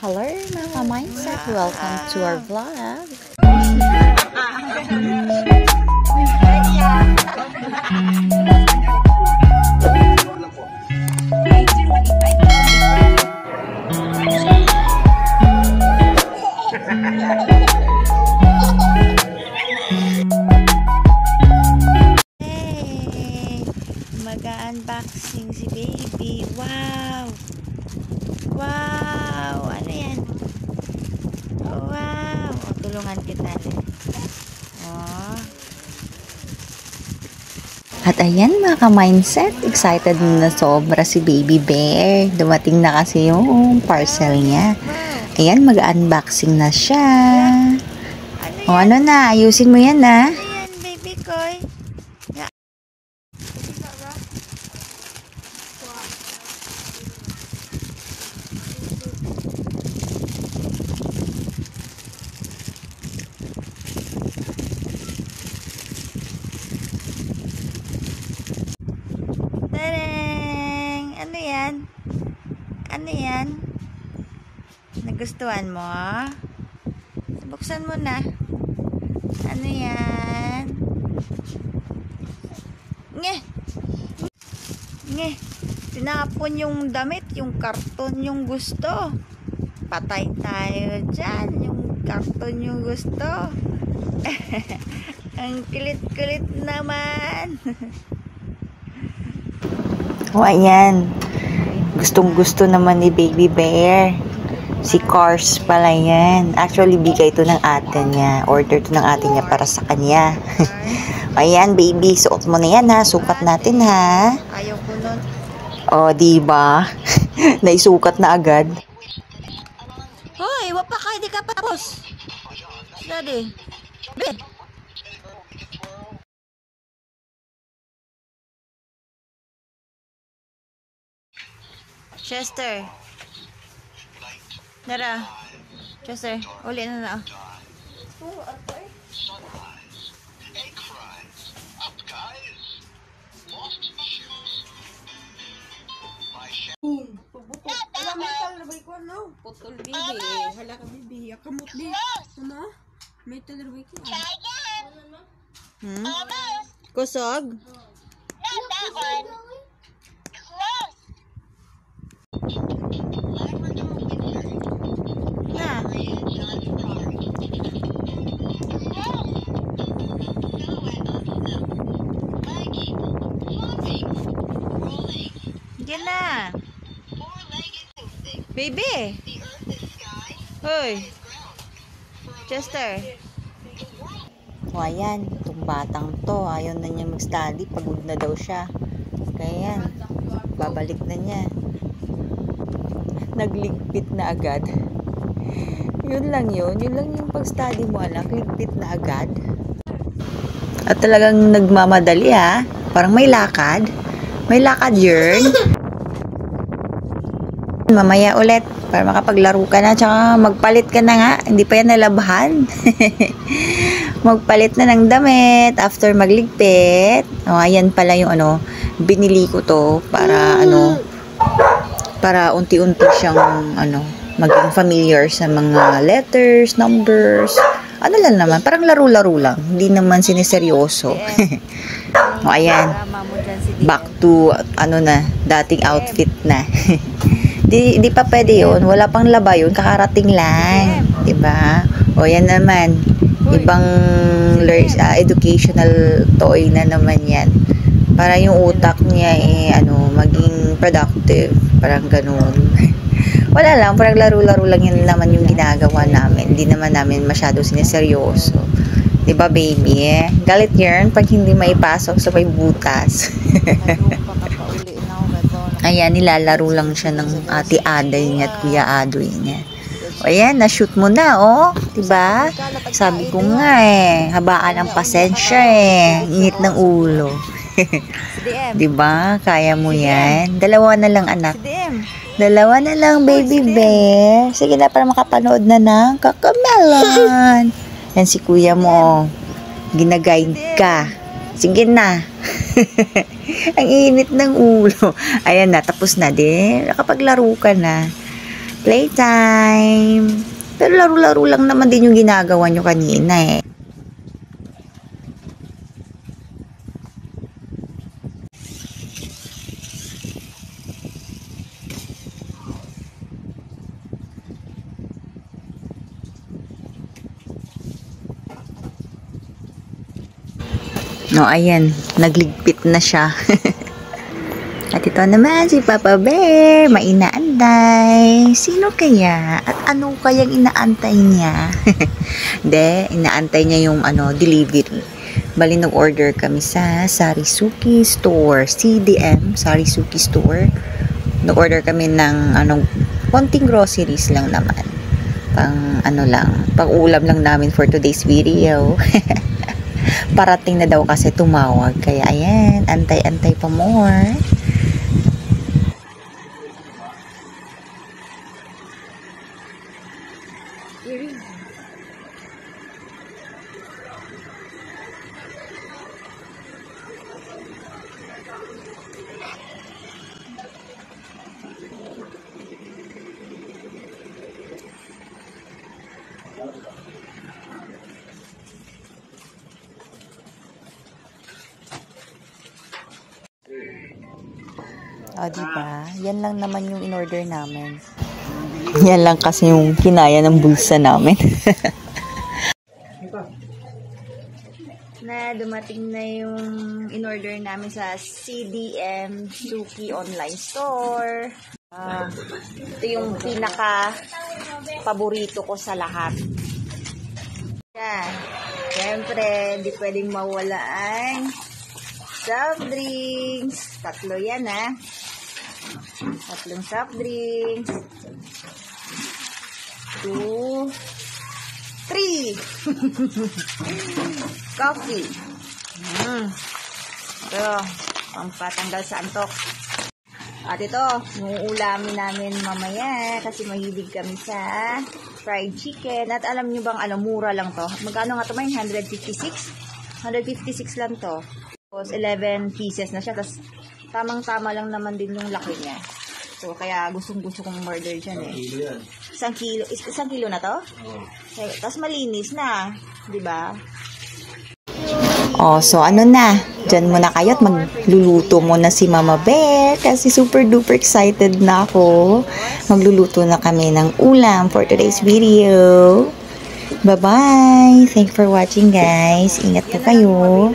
Hello mga ka-mindset! Welcome to our vlog! Hey! Mag-unboxing si baby! Wow! Wow! Ano yan? Wow! O, tulungan kita. Oh. At ayan mga ka-mindset, excited na sobra si Baby Bear. Dumating na kasi yung parcel niya. Ayan, mag-unboxing na siya. O ano na, ayusin mo yan na. Ayan, baby koy. Tarang! Ano yan? Ano yan? Nagustuhan mo? Buksan mo na. Ano yan? Nge! Nge! Tinapon yung damit, yung karton yung gusto. Patay tayo dyan. Yung karton yung gusto. Ang kulit-kulit naman. O, ayan. Gustong-gusto naman ni Baby Bear. Si Cars pala yan. Actually, bigay ito ng ate niya. Order ito ng ate niya para sa kanya. Ayan, baby. Suot mo na yan, ha. Sukat natin, ha. Ayaw ko nun. O, diba? Naisukat na agad. Hoy, wapa ka. Hindi ka pa tapos. Daddy. Bed. Chester. Dara. Chester, uli na na. Putol bibi. Hala ka bibi. Akamot bi. Ano? May talarbay ko. Kusog? Na. Yan na. Baby. Hoy. Chester. O ayan, itong batang to, ayaw na niya mag-study, pagod na daw siya. Kaya yan, babalik na niya. Nagligpit na agad. Yun lang yung pag-study mo anak, ligpit na agad. At talagang nagmamadali ha, parang may lakad yun. Mamaya ulit, para makapaglaro ka na, tsaka magpalit ka na nga, hindi pa yan nalabhan. Magpalit na ng damit after magligpit. O, ayan pala yung binili ko to para para unti-unti siyang maging familiar sa mga letters, numbers. Ano lang naman, parang laro-laro lang. Hindi naman siniseryoso. O, ayan. Back to, dating outfit na. Di pa pwede yun. Wala pang laba yun. Kakarating lang. Diba? O, yan naman. Ibang educational toy na naman yan. Para yung utak niya maging productive. Parang ganun. Wala lang, parang laro-laro lang yun naman yung ginagawa namin. Hindi naman namin masyado sineseryoso. Diba baby? Galit yun pag hindi maipasok sa may butas. Ayan, nilalaro lang siya ng ate Aday niya at kuya Adoy niya. O ayan, na-shoot mo na, oh. Diba? Sabi ko nga habaan ang pasensya Init ng ulo. Diba? Kaya mo yan. Dalawa na lang, anak. Dalawa na lang, baby bear. Sige na, para makapanood na ng Cocomelon. Yan si kuya mo. Ginaguide ka. Sige na. Ang init ng ulo. Ayan na, tapos na din. Nakapaglaro ka na. Playtime. Pero laro-laro lang naman din yung ginagawa nyo kanina eh. No, ayan. Nagligpit na siya. At ito naman si Papa Bear. Mainaantay. Sino kaya? At ano kayang inaantay niya? De, inaantay niya yung delivery. Bali, nag-order kami sa Sarisuki Store. CDM, Sarisuki Store. Nag-order kami ng konting groceries lang naman. Pang ulam lang namin for today's video. Parating na daw kasi tumawag. Kaya ayan, antay-antay pa more. O, diba? Yan lang naman yung in-order namin. Yan lang kasi yung kinaya ng bulsa namin. Na dumating na yung in-order namin sa CDM Suki Online Store. Ito yung pinaka-paborito ko sa lahat. Yan. Siyempre, hindi pwedeng mawala ang soft drinks. 3 yan, 3 soft drinks. 2, 3. Coffee. Ito, pampatanggal sa antok. At ito, ulamin namin mamaya kasi mahilig kami sa fried chicken. At alam nyo bang, mura lang to. Magkano nga ito may? 156? 156 lang to. Tapos 11 pieces na siya. Tapos tamang-tama lang naman din yung laki niya. So, kaya gustong-gusto kong order dyan eh. Isang kilo. Isang kilo na to? Tapos malinis na. Diba? Oh, so na? Diyan muna kayo at magluluto muna si Mama Bear kasi super duper excited na ako. Magluluto na kami ng ulam for today's video. Bye-bye! Thank you for watching, guys. Ingat po kayo.